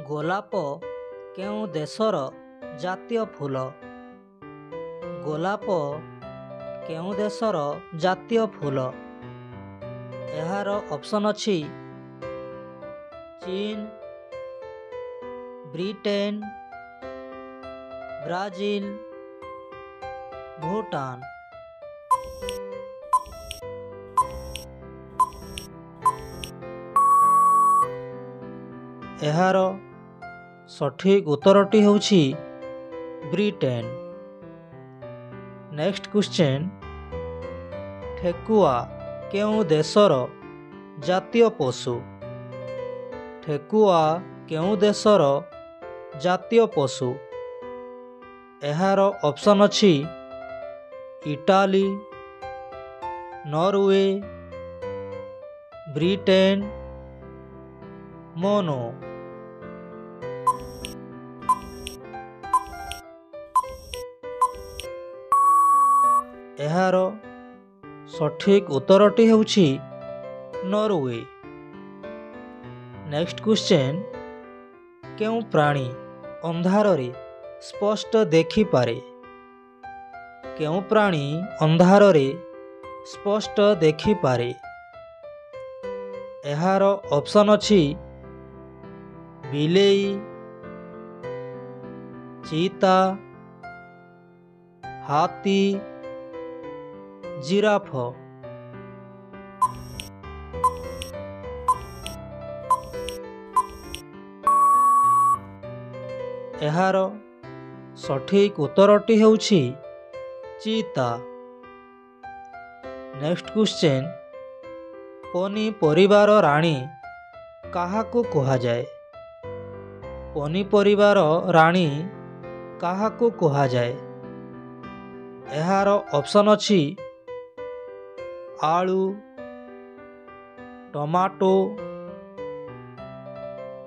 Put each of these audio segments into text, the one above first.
ଗୋଲାପ କେଉଁ ଦେଶର ଜାତୀୟ ଫୁଲ? ଗୋଲାପ କେଉଁ ଦେଶର ଜାତୀୟ ଫୁଲ? ଏହାର ଅପସନ୍ ଅଛି ଚୀନ, ବ୍ରିଟେନ, ବ୍ରାଜିଲ, ଭୁଟାନ। ଏହାର ସଠିକ୍ ଉତ୍ତରଟି ହେଉଛି ବ୍ରିଟେନ। ନେକ୍ସଟ କ୍ୱେଶ୍ଚନ୍, ଠେକୁଆ କେଉଁ ଦେଶର ଜାତୀୟ ପଶୁ? ଠେକୁଆ କେଉଁ ଦେଶର ଜାତୀୟ ପଶୁ? ଏହାର ଅପସନ୍ ଅଛି ଇଟାଲୀ, ନରୱେ, ବ୍ରିଟେନ, ମୋନୋ। ଏହାର ସଠିକ୍ ଉତ୍ତରଟି ହେଉଛି ନରୱେ। ନେକ୍ସଟ କ୍ୱେଶ୍ଚନ୍, କେଉଁ ପ୍ରାଣୀ ଅନ୍ଧାରରେ ସ୍ପଷ୍ଟ ଦେଖିପାରେ? କେଉଁ ପ୍ରାଣୀ ଅନ୍ଧାରରେ ସ୍ପଷ୍ଟ ଦେଖିପାରେ? ଏହାର ଅପସନ୍ ଅଛି ବିଲେଇ, ଚିତା, ହାତୀ, ଜିରାଫ। ଏହାର ସଠିକ୍ ଉତ୍ତରଟି ହେଉଛି ଚିତା। ନେକ୍ସଟ କ୍ୱେଶ୍ଚନ୍, ପନିପରିବାର ରାଣୀ କାହାକୁ କୁହାଯାଏ? ପନିପରିବାର ରାଣୀ କାହାକୁ କୁହାଯାଏ? ଏହାର ଅପସନ୍ ଅଛି ଆଳୁ, ଟମାଟୋ,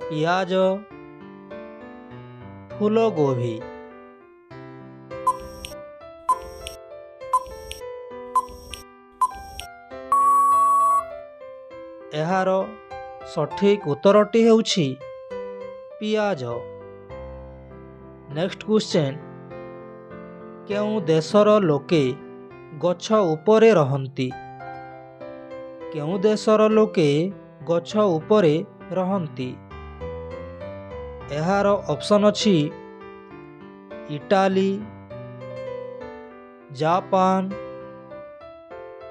ପିଆଜ, ଫୁଲକୋବି। ଏହାର ସଠିକ୍ ଉତ୍ତରଟି ହେଉଛି ପିଆଜ। ନେକ୍ସଟ କ୍ୱେଶ୍ଚନ୍, କେଉଁ ଦେଶର ଲୋକେ ଗଛ ଉପରେ ରହନ୍ତି? କେଉଁ ଦେଶର ଲୋକେ ଗଛ ଉପରେ ରହନ୍ତି? ଏହାର ଅପସନ୍ ଅଛି ଇଟାଲୀ, ଜାପାନ,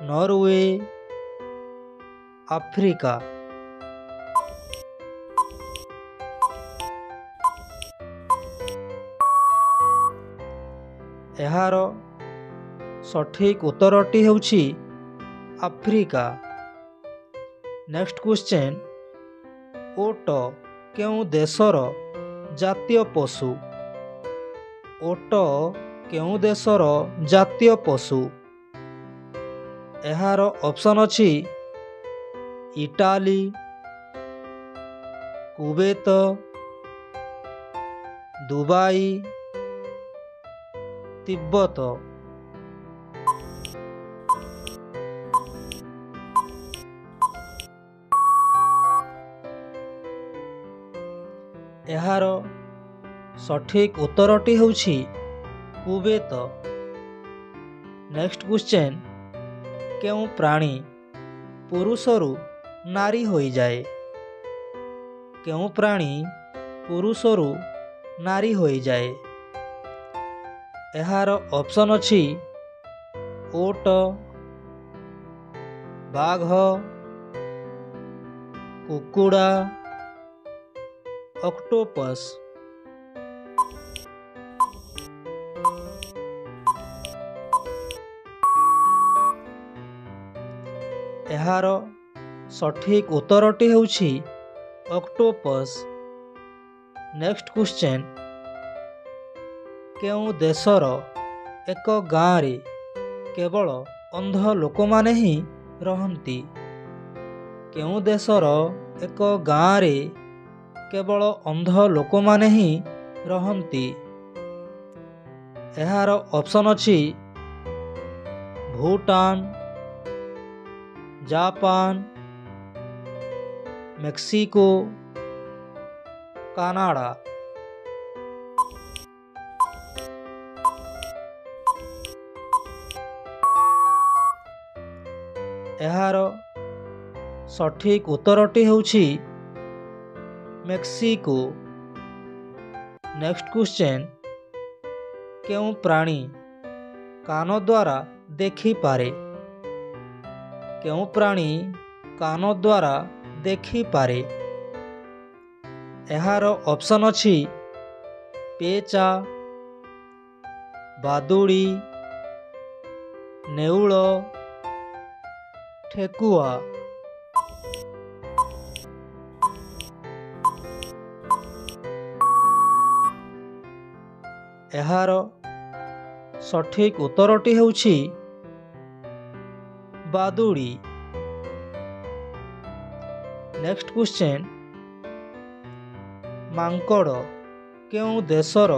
ନରୱେ, ଆଫ୍ରିକା। ଏହାର ସଠିକ୍ ଉତ୍ତରଟି ହେଉଛି ଆଫ୍ରିକା। ନେକ୍ସଟ କ୍ୱେଶ୍ଚନ୍, ଓଟ କେଉଁ ଦେଶର ଜାତୀୟ ପଶୁ? ଓଟ କେଉଁ ଦେଶର ଜାତୀୟ ପଶୁ? ଏହାର ଅପସନ୍ ଅଛି ଇଟାଲୀ, କୁବେତ, ଦୁବାଇ, ତିବ୍ବତ। ଏହାର ସଠିକ୍ ଉତ୍ତରଟି ହେଉଛି କୁବେତ। ନେକ୍ସଟ କ୍ୱେଶ୍ଚନ୍, କେଉଁ ପ୍ରାଣୀ ପୁରୁଷରୁ ନାରୀ ହୋଇଯାଏ? କେଉଁ ପ୍ରାଣୀ ପୁରୁଷରୁ ନାରୀ ହୋଇଯାଏ? ଏହାର ଅପସନ୍ ଅଛି ଓଟ, ବାଘ, କୁକୁଡ଼ା, ଅକ୍ଟୋପସ୍। ଏହାର ସଠିକ୍ ଉତ୍ତରଟି ହେଉଛି ଅକ୍ଟୋପସ୍। ନେକ୍ସଟ କ୍ୱେଶ୍ଚନ୍, କେଉଁ ଦେଶର ଏକ ଗାଁରେ କେବଳ ଅନ୍ଧ ଲୋକମାନେ ହିଁ ରହନ୍ତି? କେଉଁ ଦେଶର ଏକ ଗାଁରେ କେବଳ ଅନ୍ଧ ଲୋକମାନେ ହିଁ ରହନ୍ତି? ଏହାର ଅପସନ୍ ଅଛି ଭୁଟାନ, ଜାପାନ, ମେକ୍ସିକୋ, କାନାଡ଼ା। ଏହାର ସଠିକ୍ ଉତ୍ତରଟି ହେଉଛି ମେକ୍ସିକୋ। ନେକ୍ସଟ କ୍ୱେଶ୍ଚନ୍, କେଉଁ ପ୍ରାଣୀ କାନ ଦ୍ୱାରା ଦେଖିପାରେ? କେଉଁ ପ୍ରାଣୀ କାନ ଦ୍ୱାରା ଦେଖିପାରେ? ଏହାର ଅପସନ୍ ଅଛି ପେଚା, ବାଦୁଡ଼ି, ନେଉଳ, ଠେକୁଆ। ଏହାର ସଠିକ୍ ଉତ୍ତରଟି ହେଉଛି ବାଦୁଡ଼ି। ନେକ୍ସଟ କ୍ୱେଶ୍ଚନ୍, ମାଙ୍କଡ଼ କେଉଁ ଦେଶର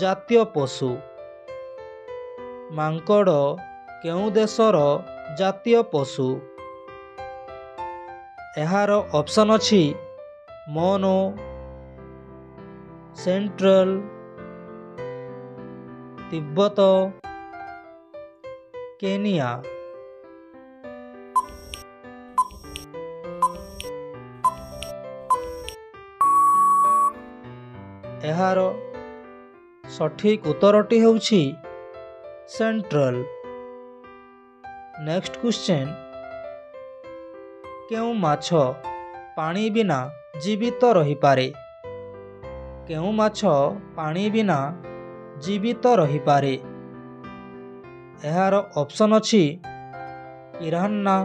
ଜାତୀୟ ପଶୁ? ମାଙ୍କଡ଼ କେଉଁ ଦେଶର ଜାତୀୟ ପଶୁ? ଏହାର ଅପସନ୍ ଅଛି ମୋନୋ, ସେଣ୍ଟ୍ରାଲ, ତିବ୍ବତ, କେନିଆ। ଏହାର ସଠିକ୍ ଉତ୍ତରଟି ହେଉଛି ସେଣ୍ଟ୍ରାଲ। ନେକ୍ସଟ କ୍ୱେଶ୍ଚନ୍, କେଉଁ ମାଛ ପାଣି ବିନା ଜୀବିତ ରହିପାରେ? କେଉଁ ମାଛ ପାଣି ବିନା ଜୀବିତ ରହିପାରେ? ଏହାର ଅପସନ୍ ଅଛି ପିରାନ୍ହା,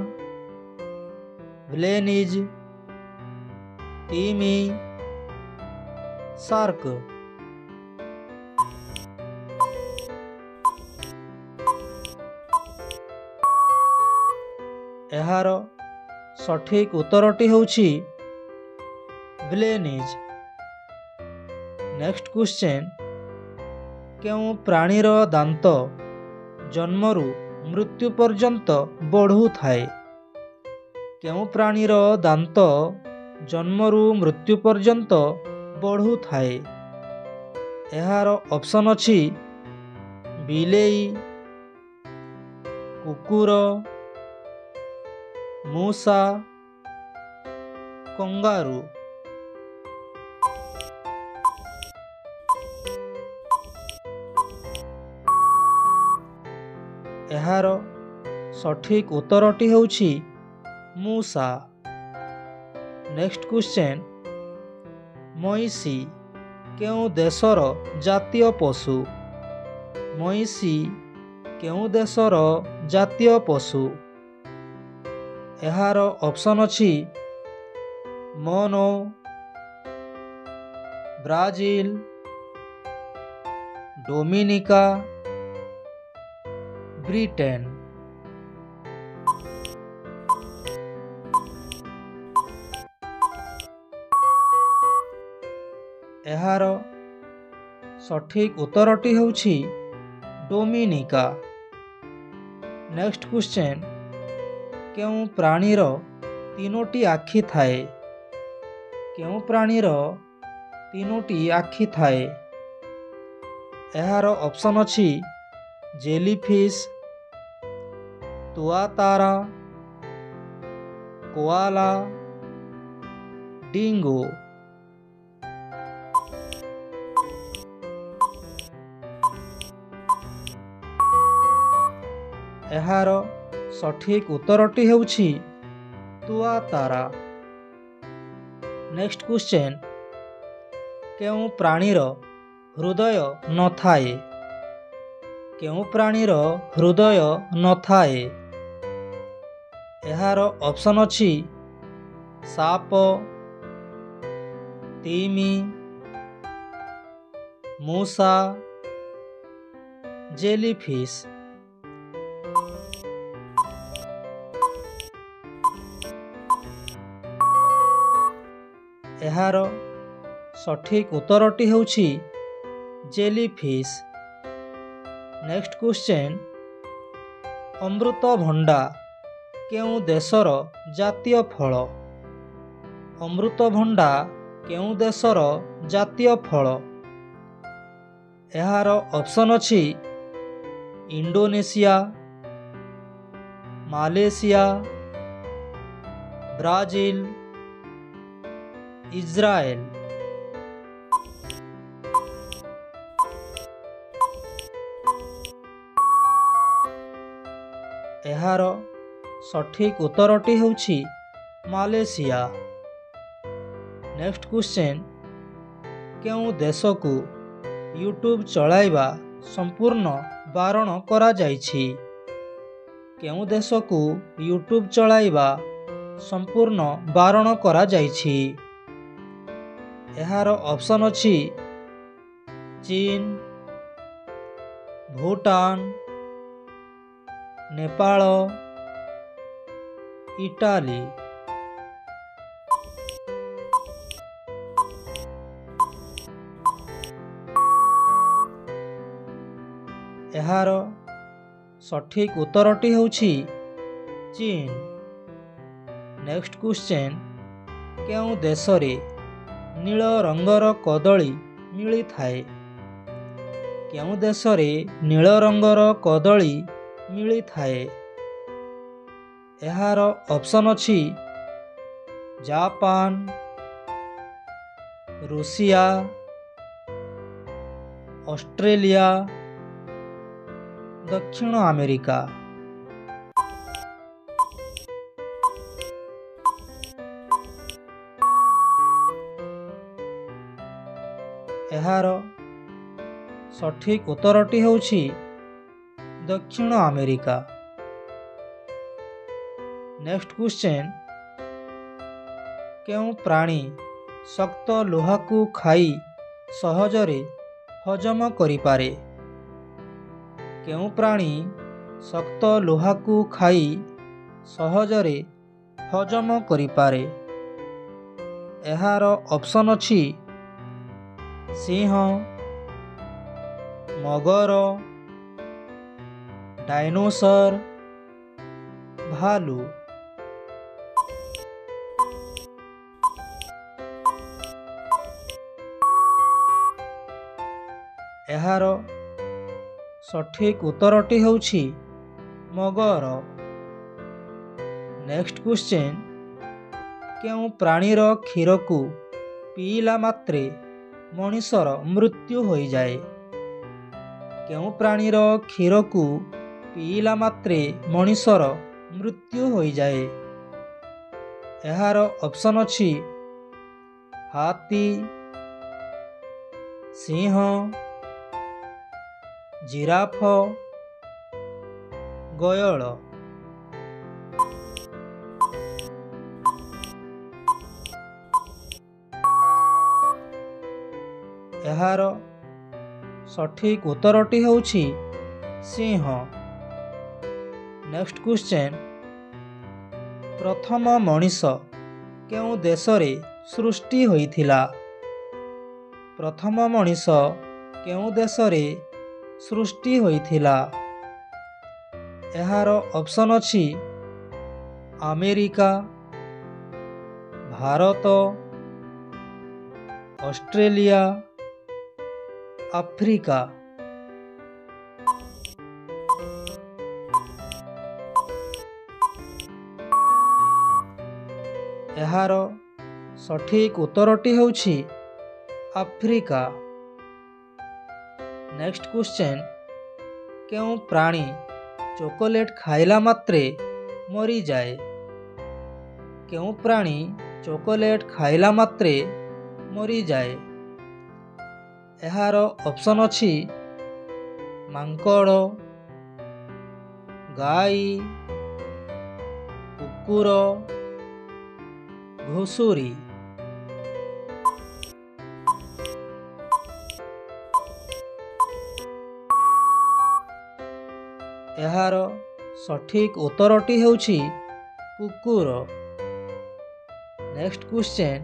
ବ୍ଲେନିଜ୍, ତିମି, ସାର୍କ। ଏହାର ସଠିକ୍ ଉତ୍ତରଟି ହେଉଛି ବ୍ଲେନିଜ୍। ନେକ୍ସଟ କ୍ୱେଶ୍ଚନ୍, କେଉଁ ପ୍ରାଣୀର ଦାନ୍ତ ଜନ୍ମରୁ ମୃତ୍ୟୁ ପର୍ଯ୍ୟନ୍ତ ବଢ଼ୁଥାଏ? କେଉଁ ପ୍ରାଣୀର ଦାନ୍ତ ଜନ୍ମରୁ ମୃତ୍ୟୁ ପର୍ଯ୍ୟନ୍ତ ବଢ଼ୁଥାଏ? ଏହାର ଅପସନ୍ ଅଛି ବିଲେଇ, କୁକୁର, ମୂଷା, କଙ୍ଗାରୁ। ଏହାର ସଠିକ୍ ଉତ୍ତରଟି ହେଉଛି ମୂଷା। ନେକ୍ସଟ କ୍ୱେଶ୍ଚନ୍, ମଇଁଷି କେଉଁ ଦେଶର ଜାତୀୟ ପଶୁ? ମଇଁଷି କେଉଁ ଦେଶର ଜାତୀୟ ପଶୁ? ଏହାର ଅପସନ୍ ଅଛି ମୋନୋ, ବ୍ରାଜିଲ, ଡୋମିନିକା, ବ୍ରିଟେନ। ଏହାର ସଠିକ୍ ଉତ୍ତରଟି ହେଉଛି ଡୋମିନିକା। ନେକ୍ସଟ କ୍ୱେଶ୍ଚନ୍, କେଉଁ ପ୍ରାଣୀର ତିନୋଟି ଆଖି ଥାଏ? କେଉଁ ପ୍ରାଣୀର ତିନୋଟି ଆଖି ଥାଏ? ଏହାର ଅପସନ୍ ଅଛି ଜେଲିଫିସ୍, ତୁଆତାରା, କୋଆଲା, ଡିଙ୍ଗୋ। ଏହାର ସଠିକ୍ ଉତ୍ତରଟି ହେଉଛି ତୁଆତାରା। ନେକ୍ସଟ କ୍ୱେଶ୍ଚନ୍, କେଉଁ ପ୍ରାଣୀର ହୃଦୟ ନଥାଏ? କେଉଁ ପ୍ରାଣୀର ହୃଦୟ ନଥାଏ? ଏହାର ଅପସନ୍ ଅଛି ସାପ, ତିମି, ମୂଷା, ଜେଲିଫିସ୍। ଏହାର ସଠିକ୍ ଉତ୍ତରଟି ହେଉଛି ଜେଲିଫିସ୍। ନେକ୍ସଟ କ୍ୱେଶ୍ଚନ୍, ଅମୃତଭଣ୍ଡା କେଉଁ ଦେଶର ଜାତୀୟ ଫଳ? ଅମୃତଭଣ୍ଡା କେଉଁ ଦେଶର ଜାତୀୟ ଫଳ? ଏହାର ଅପସନ୍ ଅଛି ଇଣ୍ଡୋନେସିଆ, ମାଲେସିଆ, ବ୍ରାଜିଲ, ଇସ୍ରାଏଲ। ଏହାର ସଠିକ୍ ଉତ୍ତରଟି ହେଉଛି ମାଲେସିଆ। ନେକ୍ସଟ କ୍ୱେଶ୍ଚନ୍, କେଉଁ ଦେଶକୁ ୟୁଟ୍ୟୁବ୍ ଚଳାଇବା ସମ୍ପୂର୍ଣ୍ଣ ବାରଣ କରାଯାଇଛି? କେଉଁ ଦେଶକୁ ୟୁଟ୍ୟୁବ୍ ଚଳାଇବା ସମ୍ପୂର୍ଣ୍ଣ ବାରଣ କରାଯାଇଛି? ଏହାର ଅପସନ୍ ଅଛି ଚୀନ, ଭୁଟାନ, ନେପାଳ, ଇଟାଲୀ। ଏହାର ସଠିକ୍ ଉତ୍ତରଟି ହେଉଛି ଚୀନ। ନେକ୍ସଟ କ୍ୱେଶ୍ଚନ୍, କେଉଁ ଦେଶରେ ନୀଳ ରଙ୍ଗର କଦଳୀ ମିଳିଥାଏ? କେଉଁ ଦେଶରେ ନୀଳ ରଙ୍ଗର କଦଳୀ ମିଳିଥାଏ? ଏହାର ଅପସନ୍ ଅଛି ଜାପାନ, ରୁଷିଆ, ଅଷ୍ଟ୍ରେଲିଆ, ଦକ୍ଷିଣ ଆମେରିକା। ଏହାର ସଠିକ୍ ଉତ୍ତରଟି ହେଉଛି ଦକ୍ଷିଣ ଆମେରିକା। ନେକ୍ସଟ କ୍ୱେଶ୍ଚନ୍, କେଉଁ ପ୍ରାଣୀ ଶକ୍ତ ଲୁହାକୁ ଖାଇ ସହଜରେ ହଜମ କରିପାରେ? କେଉଁ ପ୍ରାଣୀ ଶକ୍ତ ଲୁହାକୁ ଖାଇ ସହଜରେ ହଜମ କରିପାରେ? ଏହାର ଅପସନ୍ ଅଛି ସିଂହ, ମଗର, ଡାଇନୋସର, ଭାଲୁ। ଏହାର ସଠିକ୍ ଉତ୍ତରଟି ହେଉଛି ମଗର। ନେକ୍ସଟ କ୍ୱେଶ୍ଚନ୍, କେଉଁ ପ୍ରାଣୀର କ୍ଷୀରକୁ ପିଇଲା ମାତ୍ରେ ମଣିଷର ମୃତ୍ୟୁ ହୋଇଯାଏ? କେଉଁ ପ୍ରାଣୀର କ୍ଷୀରକୁ ପିଇଲା ମାତ୍ରେ ମଣିଷର ମୃତ୍ୟୁ ହୋଇଯାଏ? ଏହାର ଅପସନ୍ ଅଛି ହାତୀ, ସିଂହ, ଜିରାଫ, ଗୟଳ। ଏହାର ସଠିକ୍ ଉତ୍ତରଟି ହେଉଛି ସିଂହ। ନେକ୍ସଟ କ୍ୱେଶ୍ଚନ୍, ପ୍ରଥମ ମଣିଷ କେଉଁ ଦେଶରେ ସୃଷ୍ଟି ହୋଇଥିଲା? ପ୍ରଥମ ମଣିଷ କେଉଁ ଦେଶରେ ସୃଷ୍ଟି ହୋଇଥିଲା? ଏହାର ଅପସନ୍ ଅଛି ଆମେରିକା, ଭାରତ, ଅଷ୍ଟ୍ରେଲିଆ, ଆଫ୍ରିକା। ଏହାର ସଠିକ୍ ଉତ୍ତରଟି ହେଉଛି ଆଫ୍ରିକା। ନେକ୍ସଟ କ୍ୱେଶ୍ଚନ୍, କେଉଁ ପ୍ରାଣୀ ଚକୋଲେଟ୍ ଖାଇଲା ମାତ୍ରେ ମରିଯାଏ? କେଉଁ ପ୍ରାଣୀ ଚକୋଲେଟ୍ ଖାଇଲା ମାତ୍ରେ ମରିଯାଏ? ଏହାର ଅପସନ୍ ଅଛି ମାଙ୍କଡ଼, ଗାଈ, କୁକୁର, ଘୁଷୁରୀ। ଏହାର ସଠିକ୍ ଉତ୍ତରଟି ହେଉଛି କୁକୁର। ନେକ୍ସଟ କ୍ୱେଶ୍ଚନ୍,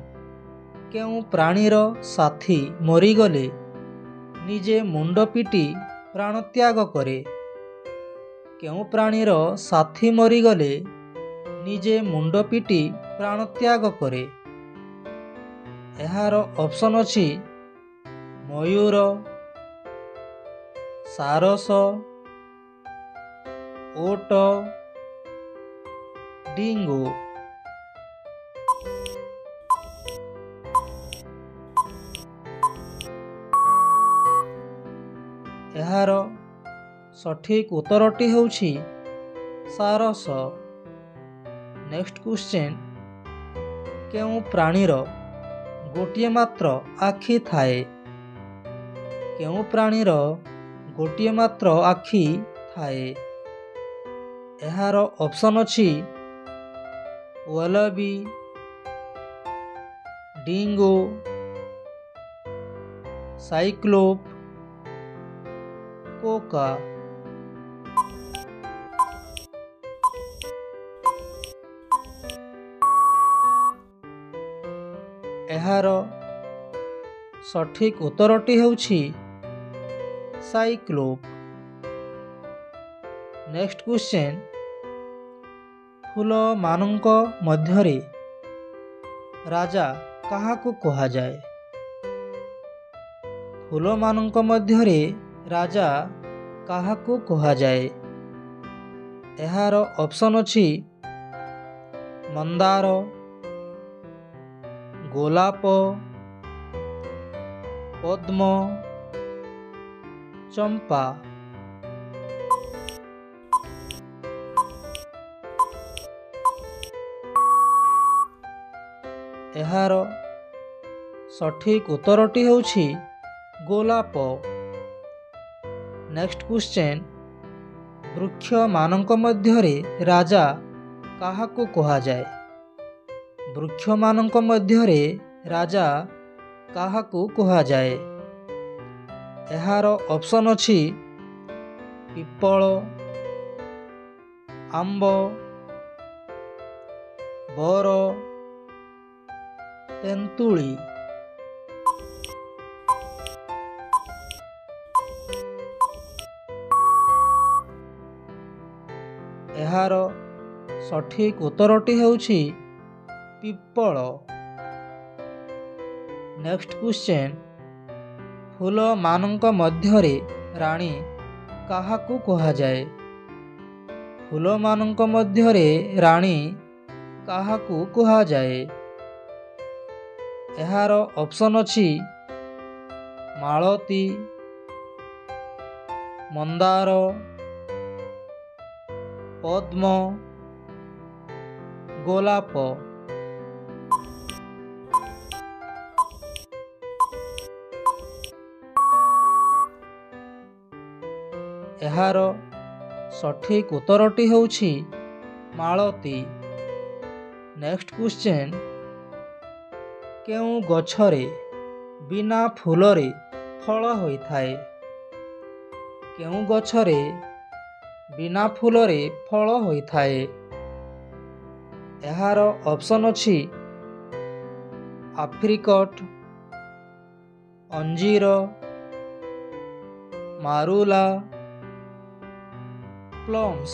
କେଉଁ ପ୍ରାଣୀର ସାଥୀ ମରିଗଲେ ନିଜେ ମୁଣ୍ଡ ପିଟି ପ୍ରାଣତ୍ୟାଗ କରେ? କେଉଁ ପ୍ରାଣୀର ସାଥୀ ମରିଗଲେ ନିଜେ ମୁଣ୍ଡ ପିଟି ପ୍ରାଣତ୍ୟାଗ କରେ? ଏହାର ଅପସନ୍ ଅଛି ମୟୂର, ସାରସ, ଓଟ, ଡିଙ୍ଗୋ। ଏହାର ସଠିକ୍ ଉତ୍ତରଟି ହେଉଛି ସାରସ। ନେକ୍ସଟ କ୍ୱେଶ୍ଚନ୍, କେଉଁ ପ୍ରାଣୀର ଗୋଟିଏ ମାତ୍ର ଆଖି ଥାଏ? କେଉଁ ପ୍ରାଣୀର ଗୋଟିଏ ମାତ୍ର ଆଖି ଥାଏ? ଏହାର ଅପସନ୍ ଅଛି ୱାଲାବି, ଡିଙ୍ଗୋ, ସାଇକ୍ଲୋପ, କୋକା। ଏହାର ସଠିକ୍ ଉତ୍ତରଟି ହେଉଛି ସାଇକ୍ଲୋପ। ନେକ୍ସଟ କ୍ୱେଶ୍ଚନ୍, ଫୁଲମାନଙ୍କ ମଧ୍ୟରେ ରାଜା କାହାକୁ କୁହାଯାଏ? ଫୁଲମାନଙ୍କ ମଧ୍ୟରେ ରାଜା କାହାକୁ କୁହାଯାଏ? ଏହାର ଅପସନ୍ ଅଛି ମନ୍ଦାର, ଗୋଲାପ, ପଦ୍ମ, ଚମ୍ପା। ଏହାର ସଠିକ୍ ଉତ୍ତରଟି ହେଉଛି ଗୋଲାପ। ନେକ୍ସଟ କ୍ୱେଶ୍ଚନ୍, ବୃକ୍ଷମାନଙ୍କ ମଧ୍ୟରେ ରାଜା କାହାକୁ କୁହାଯାଏ? ବୃକ୍ଷମାନଙ୍କ ମଧ୍ୟରେ ରାଜା କାହାକୁ କୁହାଯାଏ? ଏହାର ଅପସନ୍ ଅଛି ପିପଳ, ଆମ୍ବ, ବର, ତେନ୍ତୁଳି। ଏହାର ସଠିକ୍ ଉତ୍ତରଟି ହେଉଛି ପିପଳ। ନେକ୍ସଟ କ୍ୱେଶ୍ଚନ୍, ଫୁଲମାନଙ୍କ ମଧ୍ୟରେ ରାଣୀ କାହାକୁ କୁହାଯାଏ? ଫୁଲମାନଙ୍କ ମଧ୍ୟରେ ରାଣୀ କାହାକୁ କୁହାଯାଏ? ଏହାର ଅପସନ୍ ଅଛି ମାଳତୀ, ମନ୍ଦାର, ପଦ୍ମ, ଗୋଲାପ। ଏହାର ସଠିକ୍ ଉତ୍ତରଟି ହେଉଛି ମାଳତୀ। ନେକ୍ସଟ କ୍ୱେଶ୍ଚନ୍, କେଉଁ ଗଛରେ ବିନା ଫୁଲରେ ଫଳ ହୋଇଥାଏ? କେଉଁ ଗଛରେ ବିନା ଫୁଲରେ ଫଳ ହୋଇଥାଏ? ଏହାର ଅପସନ୍ ଅଛି ଆପ୍ରିକଟ୍, ଅଞ୍ଜିର, ମାରୁଲା, ପ୍ଲମ୍ସ।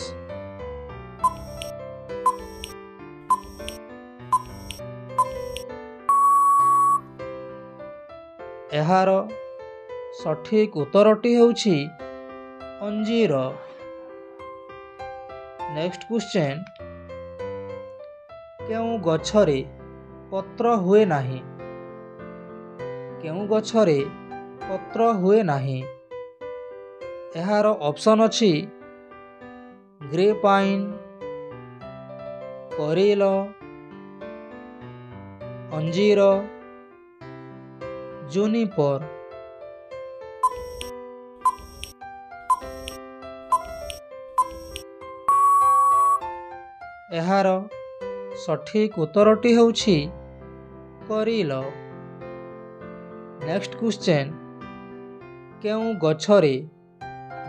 ଏହାର ସଠିକ୍ ଉତ୍ତରଟି ହେଉଛି ଅଞ୍ଜିର। ନେକ୍ସଟ କ୍ୱେଶ୍ଚନ୍, କେଉଁ ଗଛରେ ପତ୍ର ହୁଏ ନାହିଁ? କେଉଁ ଗଛରେ ପତ୍ର ହୁଏ ନାହିଁ? ଏହାର ଅପସନ୍ ଅଛି ଗ୍ରେପାଇନ୍, କରିଲ, ଅଞ୍ଜିର, ଜୁନିପର। ଏହାର ସଠିକ୍ ଉତ୍ତରଟି ହେଉଛି କରିଲ। ନେକ୍ସଟ କ୍ୱେଶ୍ଚନ୍, କେଉଁ ଗଛରେ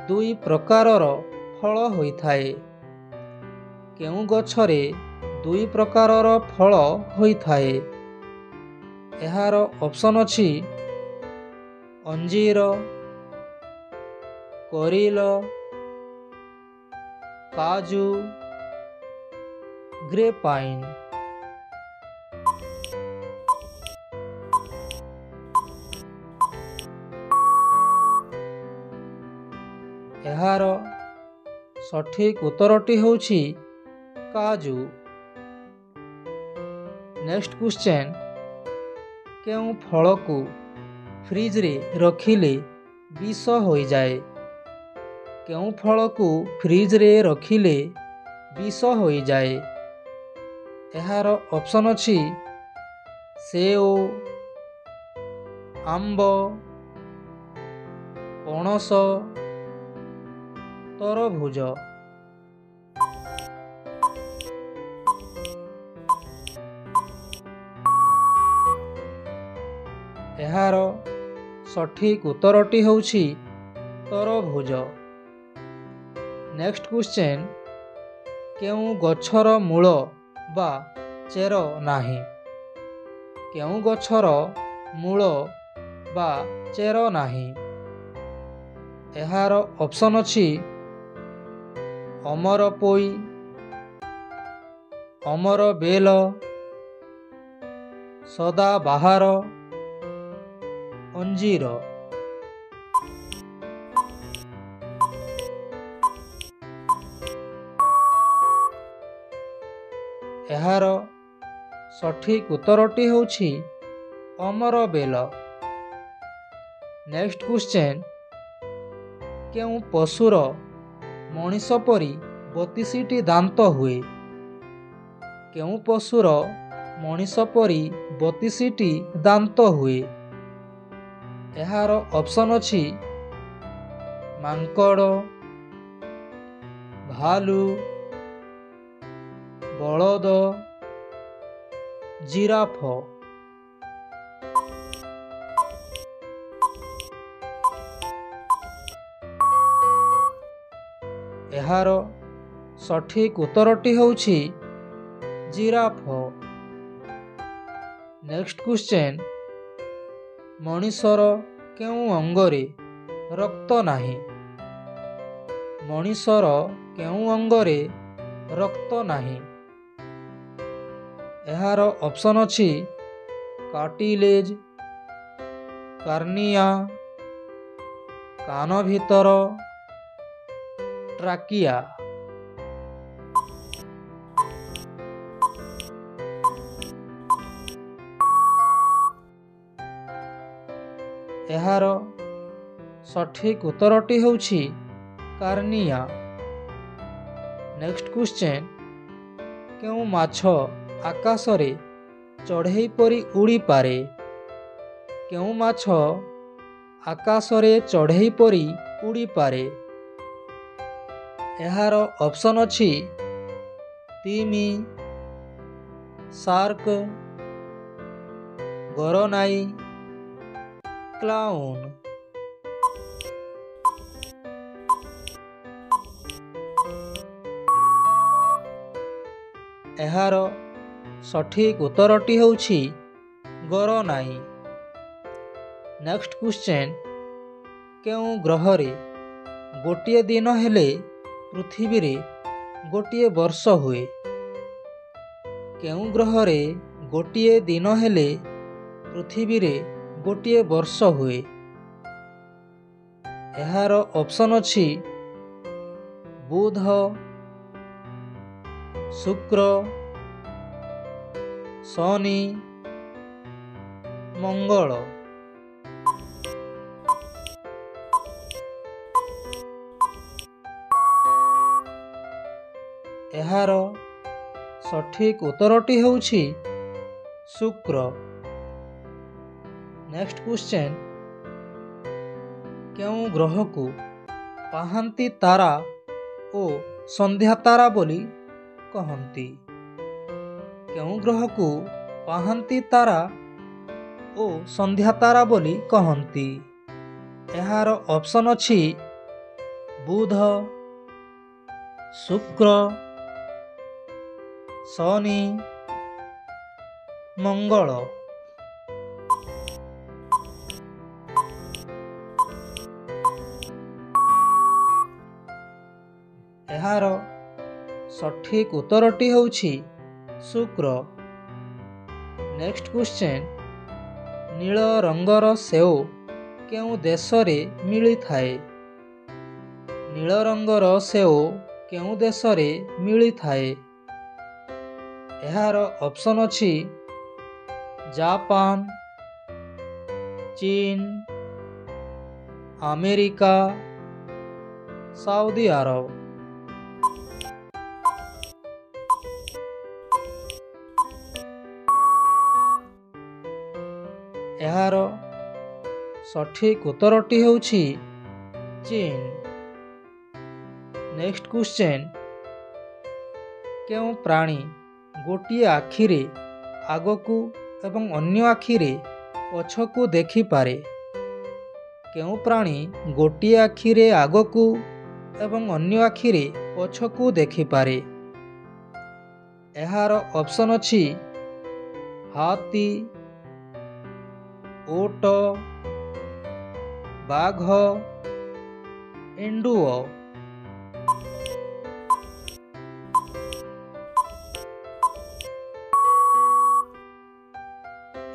ଦୁଇ ପ୍ରକାରର ଫଳ ହୋଇଥାଏ? କେଉଁ ଗଛରେ ଦୁଇ ପ୍ରକାରର ଫଳ ହୋଇଥାଏ? ଏହାର ଅପସନ୍ ଅଛି ଅଞ୍ଜିର, କରିଲ, କାଜୁ, ଗ୍ରେପାଇନ୍। ଏହାର ସଠିକ୍ ଉତ୍ତରଟି ହେଉଛି କାଜୁ। ନେକ୍ସଟ କ୍ୱେଶ୍ଚନ୍, କେଉଁ ଫଳକୁ ଫ୍ରିଜରେ ରଖିଲେ ବିଷ ହୋଇଯାଏ? କେଉଁ ଫଳକୁ ଫ୍ରିଜରେ ରଖିଲେ ବିଷ ହୋଇଯାଏ? ଏହାର ଅପସନ୍ ଅଛି ସେଓ, ଆମ୍ବ, ପଣସ, ତରଭୁଜ। ଏହାର ସଠିକ୍ ଉତ୍ତରଟି ହେଉଛି ତରଭୁଜ। ନେକ୍ସଟ କ୍ୱେଶ୍ଚନ୍, କେଉଁ ଗଛର ମୂଳ ବା ଚେର ନାହିଁ? କେଉଁ ଗଛର ମୂଳ ବା ଚେର ନାହିଁ? ଏହାର ଅପସନ୍ ଅଛି ଅମରପୋଇ, ଅମରବେଲ, ସଦାବାହାର, ଅଞ୍ଜିର। ଏହାର ସଠିକ୍ ଉତ୍ତରଟି ହେଉଛି ଅମରବେଲ। ନେକ୍ସଟ କ୍ୱେଶ୍ଚନ୍, କେଉଁ ପଶୁର ମଣିଷ ପରି 32ଟି ଦାନ୍ତ ହୁଏ? କେଉଁ ପଶୁର ମଣିଷ ପରି 32ଟି ଦାନ୍ତ ହୁଏ? ଏହାର ଅପସନ୍ ଅଛି ମାଙ୍କଡ଼, ଭାଲୁ, ବଳଦ, ଜିରାଫ। ଏହାର ସଠିକ୍ ଉତ୍ତରଟି ହେଉଛି ଜିରାଫ। ନେକ୍ସଟ କ୍ୱେଶ୍ଚନ୍, ମଣିଷର କେଉଁ ଅଙ୍ଗରେ ରକ୍ତ ନାହିଁ? ମଣିଷର କେଉଁ ଅଙ୍ଗରେ ରକ୍ତ ନାହିଁ? ଏହାର ଅପସନ୍ ଅଛି କାର୍ଟିଲେଜ, କର୍ନିଆ, କାନ ଭିତର, ଟ୍ରାକିଆ। ଏହାର ସଠିକ୍ ଉତ୍ତରଟି ହେଉଛି କର୍ନିଆ। ନେକ୍ସଟ କ୍ୱେଶ୍ଚନ୍, କେଉଁ ମାଛ ଆକାଶରେ ଚଢ଼େଇ ପରି ଉଡ଼ିପାରେ? କେଉଁ ମାଛ ଆକାଶରେ ଚଢ଼େଇ ପରି ଉଡ଼ିପାରେ? ଏହାର ଅପସନ୍ ଅଛି ତିମି, ଶାର୍କ, ଗରନାଇ, କ୍ଲାଉନ୍। ଏହାର ସଠିକ୍ ଉତ୍ତରଟି ହେଉଛି ଗରନାଇ। ନେକ୍ସଟ କ୍ୱେଶ୍ଚନ୍, କେଉଁ ଗ୍ରହରେ ଗୋଟିଏ ଦିନ ହେଲେ ପୃଥିବୀରେ ଗୋଟିଏ ବର୍ଷ ହୁଏ? କେଉଁ ଗ୍ରହରେ ଗୋଟିଏ ଦିନ ହେଲେ ପୃଥିବୀରେ ଗୋଟିଏ ବର୍ଷ ହୁଏ? ଏହାର ଅପସନ୍ ଅଛି ବୁଧ, ଶୁକ୍ର, ଶନି, ମଙ୍ଗଳ। ଏହାର ସଠିକ୍ ଉତ୍ତରଟି ହେଉଛି ଶୁକ୍ର। ନେକ୍ସଟ କ୍ୱେଶ୍ଚନ୍, କେଉଁ ଗ୍ରହକୁ ପାହାନ୍ତି ତାରା ଓ ସନ୍ଧ୍ୟା ତାରା ବୋଲି କହନ୍ତି? କେଉଁ ଗ୍ରହକୁ ପାହାନ୍ତି ତାରା ଓ ସନ୍ଧ୍ୟା ତାରା ବୋଲି କହନ୍ତି? ଏହାର ଅପସନ୍ ଅଛି ବୁଧ, ଶୁକ୍ର, ଶନି, ମଙ୍ଗଳ। ଏହାର ସଠିକ୍ ଉତ୍ତରଟି ହେଉଛି ଶୁକ୍ର। ନେକ୍ସଟ କ୍ୱେଶ୍ଚନ୍, ନୀଳ ରଙ୍ଗର ସେଓ କେଉଁ ଦେଶରେ ମିଳିଥାଏ? ନୀଳ ରଙ୍ଗର ସେଓ କେଉଁ ଦେଶରେ ମିଳିଥାଏ? ଏହାର ଅପସନ୍ ଅଛି ଜାପାନ, ଚୀନ, ଆମେରିକା, ସାଉଦି ଆରବ। ଏହାର ସଠିକ୍ ଉତ୍ତରଟି ହେଉଛି ଚୀନ। ନେକ୍ସଟ କ୍ୱେଶ୍ଚନ୍, କେଉଁ ପ୍ରାଣୀ ଗୋଟିଏ ଆଖିରେ ଆଗକୁ ଏବଂ ଅନ୍ୟ ଆଖିରେ ପଛକୁ ଦେଖିପାରେ? କେଉଁ ପ୍ରାଣୀ ଗୋଟିଏ ଆଖିରେ ଆଗକୁ ଏବଂ ଅନ୍ୟ ଆଖିରେ ପଛକୁ ଦେଖିପାରେ? ଏହାର ଅପସନ୍ ଅଛି ହାତୀ, ଓଟ, ବାଘ, ଏଣ୍ଡୁଅ।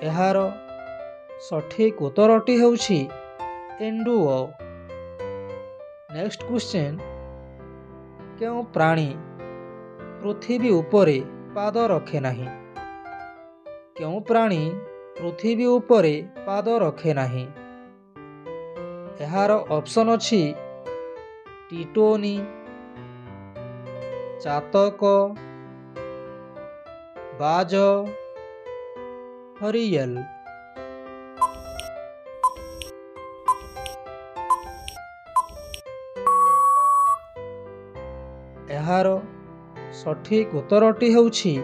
ଏହାର ସଠିକ୍ ଉତ୍ତରଟି ହେଉଛି ଏଣ୍ଡୁଅ। ନେକ୍ସଟ କ୍ୱେଶ୍ଚନ୍, କେଉଁ ପ୍ରାଣୀ ପୃଥିବୀ ଉପରେ ପାଦ ରଖେ ନାହିଁ? କେଉଁ ପ୍ରାଣୀ ପୃଥିବୀ ଉପରେ ପାଦ ରଖେ ନାହିଁ? ଏହାର ଅପସନ୍ ଅଛି ଟିଟୋନି, ଚାତକ, ବାଜ, ହରିଏଲ। ଏହାର ସଠିକ୍ ଉତ୍ତରଟି ହେଉଛି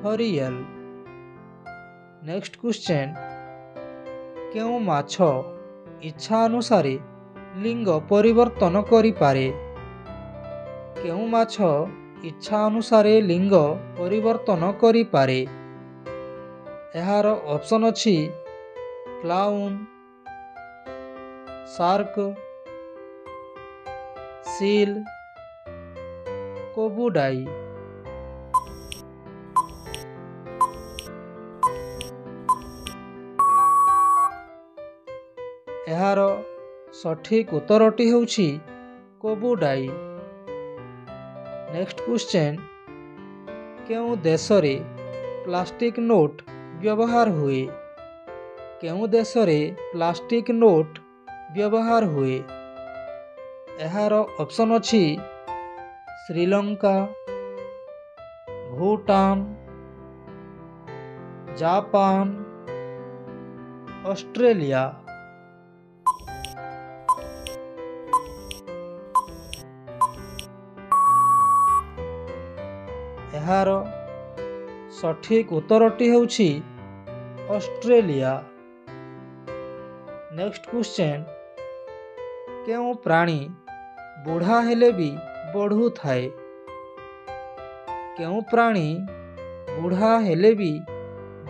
ହରିଏଲ। ନେକ୍ସଟ କ୍ୱେଶ୍ଚନ୍, କେଉଁ ମାଛ ଇଚ୍ଛା ଅନୁସାରେ ଲିଙ୍ଗ ପରିବର୍ତ୍ତନ କରିପାରେ? କେଉଁ ମାଛ ଇଚ୍ଛା ଅନୁସାରେ ଲିଙ୍ଗ ପରିବର୍ତ୍ତନ କରିପାରେ? ଏହାର ଅପସନ୍ ଅଛି କ୍ଲାଉନ୍, ଶାର୍କ, ସିଲ୍, କୋବୁଡାଇ। ଏହାର ସଠିକ୍ ଉତ୍ତରଟି ହେଉଛି କୋବୁଡାଇ। ନେକ୍ସଟ କ୍ୱେଶ୍ଚନ୍, କେଉଁ ଦେଶରେ ପ୍ଲାଷ୍ଟିକ୍ ନୋଟ୍ ବ୍ୟବହାର ହୁଏ? କେଉଁ ଦେଶରେ ପ୍ଲାଷ୍ଟିକ୍ ନୋଟ୍ ବ୍ୟବହାର ହୁଏ? ଏହାର ଅପସନ୍ ଅଛି ଶ୍ରୀଲଙ୍କା, ଭୁଟାନ, ଜାପାନ, ଅଷ୍ଟ୍ରେଲିଆ। ଏହାର ସଠିକ୍ ଉତ୍ତରଟି ହେଉଛି ଅଷ୍ଟ୍ରେଲିଆ। ନେକ୍ସଟ କ୍ୱେଶ୍ଚନ୍, କେଉଁ ପ୍ରାଣୀ ବୁଢ଼ା ହେଲେ ବି ବଢ଼ୁଥାଏ? କେଉଁ ପ୍ରାଣୀ ବୁଢ଼ା ହେଲେ ବି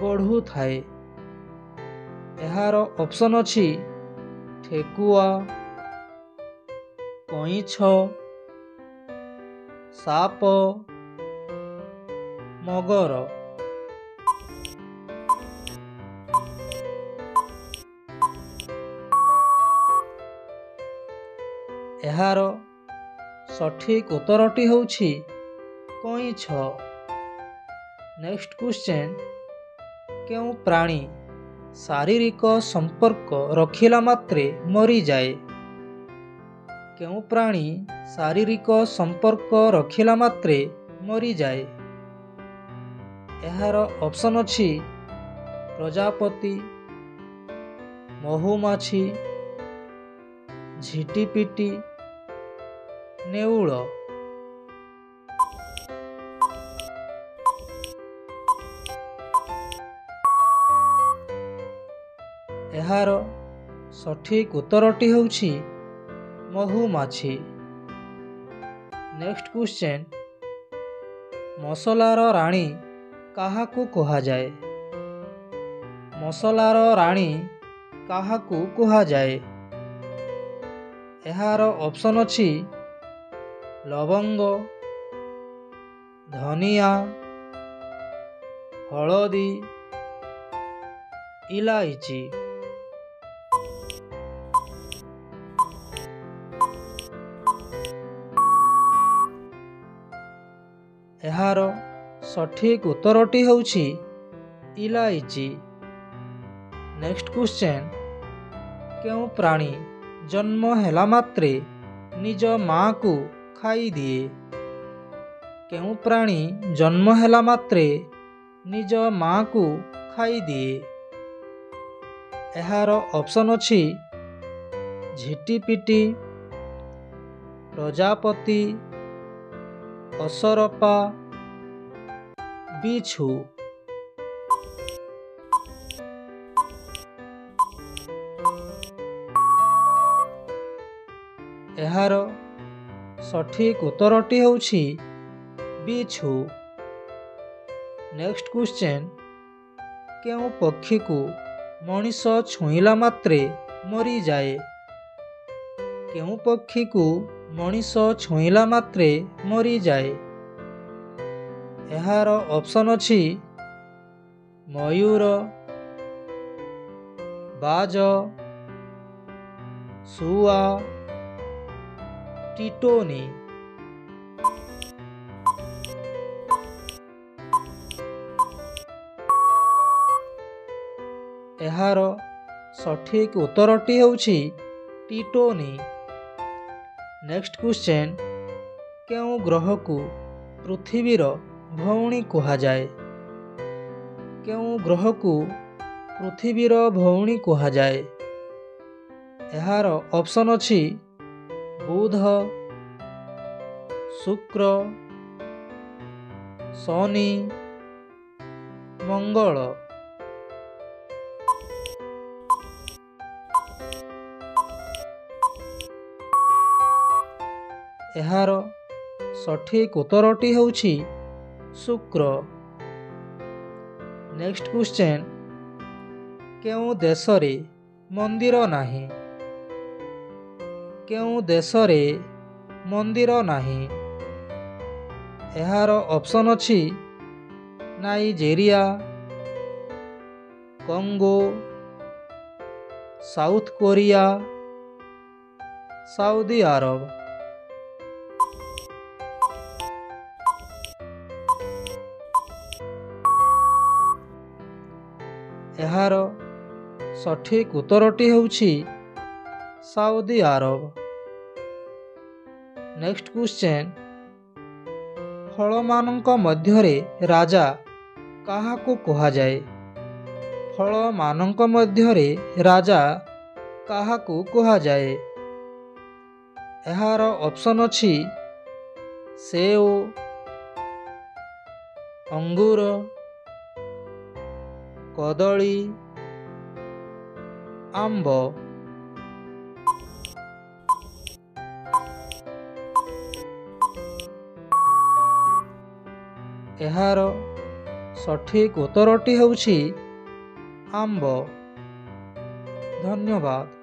ବଢ଼ୁଥାଏ? ଏହାର ଅପସନ୍ ଅଛି ଠେକୁଆ, କଇଁଛ, ସାପ, ମଗର। ଏହାର ସଠିକ୍ ଉତ୍ତରଟି ହେଉଛି କଇଁଛ। ନେକ୍ସଟ କ୍ୱେଶ୍ଚନ୍, କେଉଁ ପ୍ରାଣୀ ଶାରୀରିକ ସମ୍ପର୍କ ରଖିଲା ମାତ୍ରେ ମରିଯାଏ? କେଉଁ ପ୍ରାଣୀ ଶାରୀରିକ ସମ୍ପର୍କ ରଖିଲା ମାତ୍ରେ ମରିଯାଏ? ଏହାର ଅପସନ୍ ଅଛି ପ୍ରଜାପତି, ମହୁମାଛି, ଝିଟିପିଟି, ନେଉଳ। ଏହାର ସଠିକ୍ ଉତ୍ତରଟି ହେଉଛି ମହୁମାଛି। ନେକ୍ସଟ କ୍ୱେଶ୍ଚନ୍, ମସଲାର ରାଣୀ କାହାକୁ କୁହାଯାଏ? ମସଲାର ରାଣୀ କାହାକୁ କୁହାଯାଏ? ଏହାର ଅପସନ୍ ଅଛି ଲବଙ୍ଗ, ଧନିଆ, ହଳଦୀ, ଇଲାଇଚି। ଏହାର ସଠିକ୍ ଉତ୍ତରଟି ହେଉଛି ଇଲାଇଚି। ନେକ୍ସଟ କ୍ୱେଶ୍ଚନ୍, କେଉଁ ପ୍ରାଣୀ ଜନ୍ମ ହେଲା ମାତ୍ରେ ନିଜ ମାଆକୁ ଖାଇଦିଏ? କେଉଁ ପ୍ରାଣୀ ଜନ୍ମ ହେଲା ମାତ୍ରେ ନିଜ ମାଆକୁ ଖାଇଦିଏ? ଏହାର ଅପସନ୍ ଅଛି ଝିଟିପିଟି, ପ୍ରଜାପତି, ଅସରପା, ବିଛୁ। ଏହାର ସଠିକ୍ ଉତ୍ତରଟି ହେଉଛି ବିଛୁ। ନେକ୍ସଟ କ୍ୱେଶ୍ଚନ୍, କେଉଁ ପକ୍ଷୀକୁ ମଣିଷ ଛୁଇଁଲା ମାତ୍ରେ ମରିଯାଏ? କେଉଁ ପକ୍ଷୀକୁ ମଣିଷ ଛୁଇଁଲା ମାତ୍ରେ ମରିଯାଏ? ଏହାର ଅପସନ୍ ଅଛି ମୟୂର, ବାଜ, ଶୁଆ, ଟିଟୋନି। ଏହାର ସଠିକ୍ ଉତ୍ତରଟି ହେଉଛି ଟିଟୋନି। ନେକ୍ସଟ କ୍ୱେଶ୍ଚନ୍, କେଉଁ ଗ୍ରହକୁ ପୃଥିବୀର ଭଉଣୀ କୁହାଯାଏ? କେଉଁ ଗ୍ରହକୁ ପୃଥିବୀର ଭଉଣୀ କୁହାଯାଏ? ଏହାର ଅପସନ୍ ଅଛି ବୁଧ, ଶୁକ୍ର, ଶନି, ମଙ୍ଗଳ। ଏହାର ସଠିକ୍ ଉତ୍ତରଟି ହେଉଛି ଶୁକ୍ର। ନେକ୍ସଟ କ୍ୱେଶ୍ଚନ୍, କେଉଁ ଦେଶରେ ମନ୍ଦିର ନାହିଁ? କେଉଁ ଦେଶରେ ମନ୍ଦିର ନାହିଁ? ଏହାର ଅପସନ୍ ଅଛି Nigeria, Congo, south Korea, Saudi Arab. ଏହାର ସଠିକ୍ ଉତ୍ତରଟି ହେଉଛି ସାଉଦି ଆରବ। ନେକ୍ସଟ କ୍ୱେଶ୍ଚନ୍, ଫଳମାନଙ୍କ ମଧ୍ୟରେ ରାଜା କାହାକୁ କୁହାଯାଏ? ଫଳମାନଙ୍କ ମଧ୍ୟରେ ରାଜା କାହାକୁ କୁହାଯାଏ? ଏହାର ଅପସନ୍ ଅଛି ସେଓ, ଅଙ୍ଗୁର, କଦଳୀ, ଆମ୍ବ। ଏହାର ସଠିକ୍ ଉତ୍ତରଟି ହେଉଛି ଆମ୍ବ। ଧନ୍ୟବାଦ।